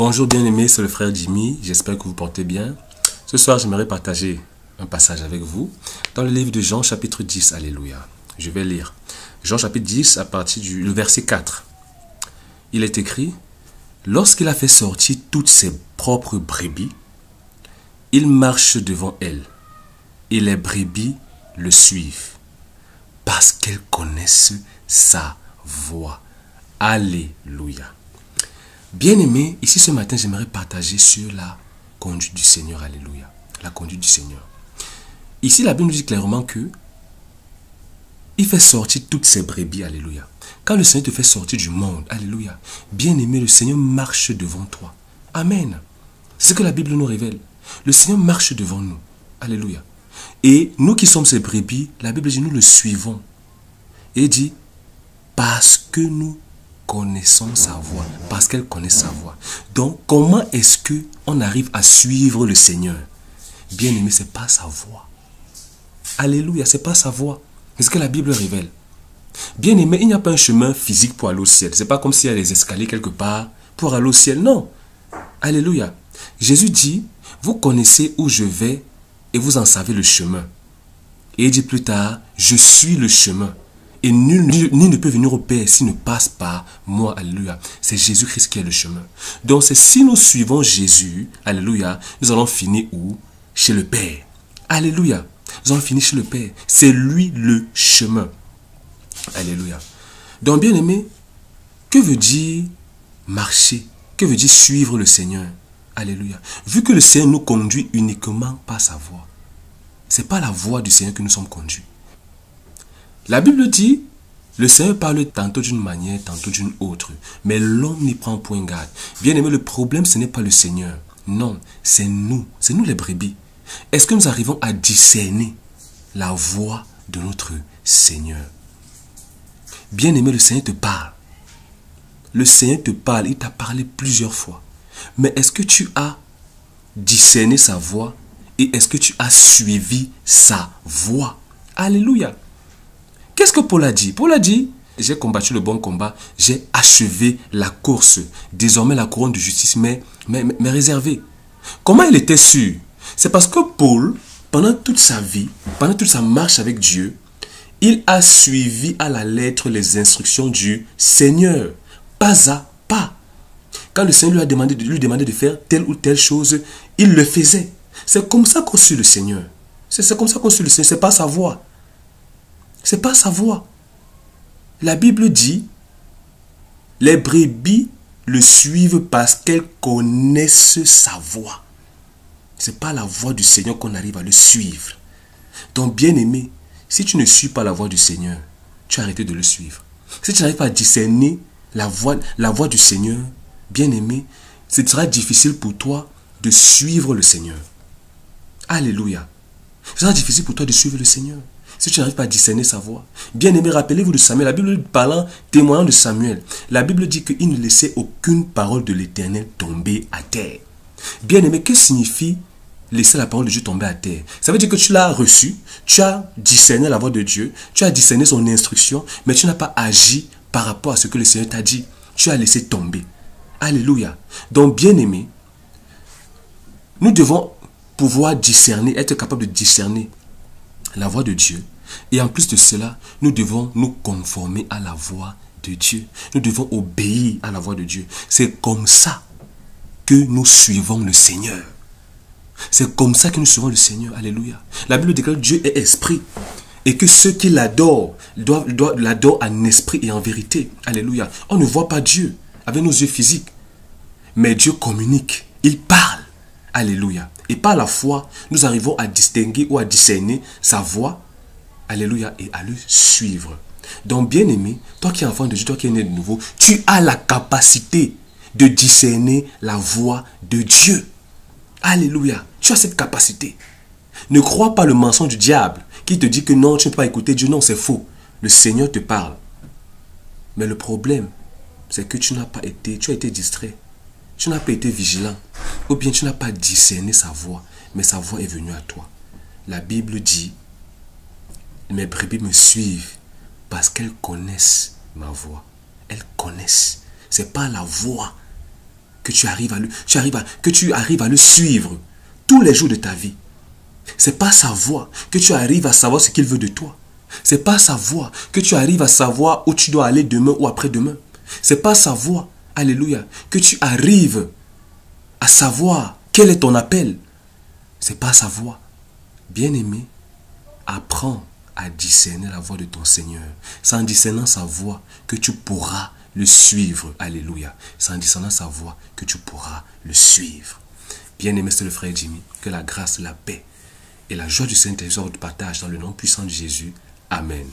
Bonjour bien-aimés, c'est le frère Jimmy, j'espère que vous portez bien. Ce soir, j'aimerais partager un passage avec vous dans le livre de Jean chapitre 10, alléluia. Je vais lire Jean chapitre 10 à partir du verset 4. Il est écrit: lorsqu'il a fait sortir toutes ses propres brebis, il marche devant elles et les brebis le suivent parce qu'elles connaissent sa voix. Alléluia. Bien-aimé, ici ce matin, j'aimerais partager sur la conduite du Seigneur. Alléluia. La conduite du Seigneur. Ici, la Bible nous dit clairement que il fait sortir toutes ses brebis. Alléluia. Quand le Seigneur te fait sortir du monde, alléluia, bien-aimé, le Seigneur marche devant toi. Amen. C'est ce que la Bible nous révèle. Le Seigneur marche devant nous. Alléluia. Et nous qui sommes ses brebis, la Bible dit, nous le suivons. Et dit, parce que nous connaissons sa voix, parce qu'elle connaît sa voix. Donc, comment est-ce qu'on arrive à suivre le Seigneur? Bien-aimé, ce n'est pas sa voix. Alléluia, ce n'est pas sa voix. C'est ce que la Bible révèle. Bien-aimé, il n'y a pas un chemin physique pour aller au ciel. Ce n'est pas comme s'il y a des escaliers quelque part pour aller au ciel. Non. Alléluia. Jésus dit, vous connaissez où je vais et vous en savez le chemin. Et il dit plus tard, je suis le chemin. Et nul ne peut venir au Père s'il ne passe par moi. Alléluia. C'est Jésus-Christ qui est le chemin. Donc c'est si nous suivons Jésus, alléluia, nous allons finir où? Chez le Père. Alléluia. Nous allons finir chez le Père. C'est lui le chemin. Alléluia. Donc bien aimé, que veut dire marcher? Que veut dire suivre le Seigneur? Alléluia. Vu que le Seigneur nous conduit uniquement par sa voix. Ce n'est pas la voix du Seigneur que nous sommes conduits. La Bible dit, le Seigneur parle tantôt d'une manière, tantôt d'une autre. Mais l'homme n'y prend point garde. Bien aimé, le problème, ce n'est pas le Seigneur. Non, c'est nous les brebis. Est-ce que nous arrivons à discerner la voix de notre Seigneur? Bien aimé, le Seigneur te parle. Le Seigneur te parle, il t'a parlé plusieurs fois. Mais est-ce que tu as discerné sa voix et est-ce que tu as suivi sa voix? Alléluia. Qu'est-ce que Paul a dit? Paul a dit, j'ai combattu le bon combat, j'ai achevé la course. Désormais, la couronne de justice m'est réservée. Comment il était sûr? C'est parce que Paul, pendant toute sa vie, pendant toute sa marche avec Dieu, il a suivi à la lettre les instructions du Seigneur, pas à pas. Quand le Seigneur lui demandait de faire telle ou telle chose, il le faisait. C'est comme ça qu'on suit le Seigneur. C'est comme ça qu'on suit le Seigneur, ce n'est pas sa voix. Ce n'est pas sa voix. La Bible dit, les brebis le suivent parce qu'elles connaissent sa voix. Ce n'est pas la voix du Seigneur qu'on arrive à le suivre. Donc bien aimé, si tu ne suis pas la voix du Seigneur, tu as arrêté de le suivre. Si tu n'arrives pas à discerner la voix du Seigneur, bien aimé, ce sera difficile pour toi de suivre le Seigneur. Alléluia. Ce sera difficile pour toi de suivre le Seigneur. Si tu n'arrives pas à discerner sa voix. Bien aimé, rappelez-vous de Samuel. La Bible parlant, témoignant de Samuel. La Bible dit qu'il ne laissait aucune parole de l'Éternel tomber à terre. Bien aimé, que signifie laisser la parole de Dieu tomber à terre? Ça veut dire que tu l'as reçu, tu as discerné la voix de Dieu, tu as discerné son instruction, mais tu n'as pas agi par rapport à ce que le Seigneur t'a dit. Tu as laissé tomber. Alléluia. Donc, bien aimé, nous devons pouvoir discerner, être capable de discerner la voix de Dieu. Et en plus de cela, nous devons nous conformer à la voix de Dieu. Nous devons obéir à la voix de Dieu. C'est comme ça que nous suivons le Seigneur. C'est comme ça que nous suivons le Seigneur. Alléluia. La Bible déclare que Dieu est esprit. Et que ceux qui l'adorent, doivent l'adorent en esprit et en vérité. Alléluia. On ne voit pas Dieu avec nos yeux physiques. Mais Dieu communique. Il parle. Alléluia. Et par la foi, nous arrivons à distinguer ou à discerner sa voix. Alléluia. Et à le suivre. Donc, bien aimé, toi qui es enfant de Dieu, toi qui es né de nouveau, tu as la capacité de discerner la voix de Dieu. Alléluia. Tu as cette capacité. Ne crois pas le mensonge du diable qui te dit que non, tu ne peux pas écouter Dieu. Non, c'est faux. Le Seigneur te parle. Mais le problème, c'est que tu as été distrait. Tu n'as pas été vigilant. Ou bien tu n'as pas discerné sa voix. Mais sa voix est venue à toi. La Bible dit, mes brebis me suivent parce qu'elles connaissent ma voix. Elles connaissent. Ce n'est pas la voix que tu arrives à le suivre tous les jours de ta vie. C'est pas sa voix que tu arrives à savoir ce qu'il veut de toi. C'est pas sa voix que tu arrives à savoir où tu dois aller demain ou après-demain. C'est pas sa voix, alléluia, que tu arrives à savoir quel est ton appel. C'est pas sa voix. Bien-aimé, apprends à discerner la voix de ton Seigneur. C'est en discernant sa voix que tu pourras le suivre. Alléluia. C'est en discernant sa voix que tu pourras le suivre. Bien-aimé, c'est le frère Jimmy. Que la grâce, la paix et la joie du Saint-Esprit soient votre partage dans le nom puissant de Jésus. Amen.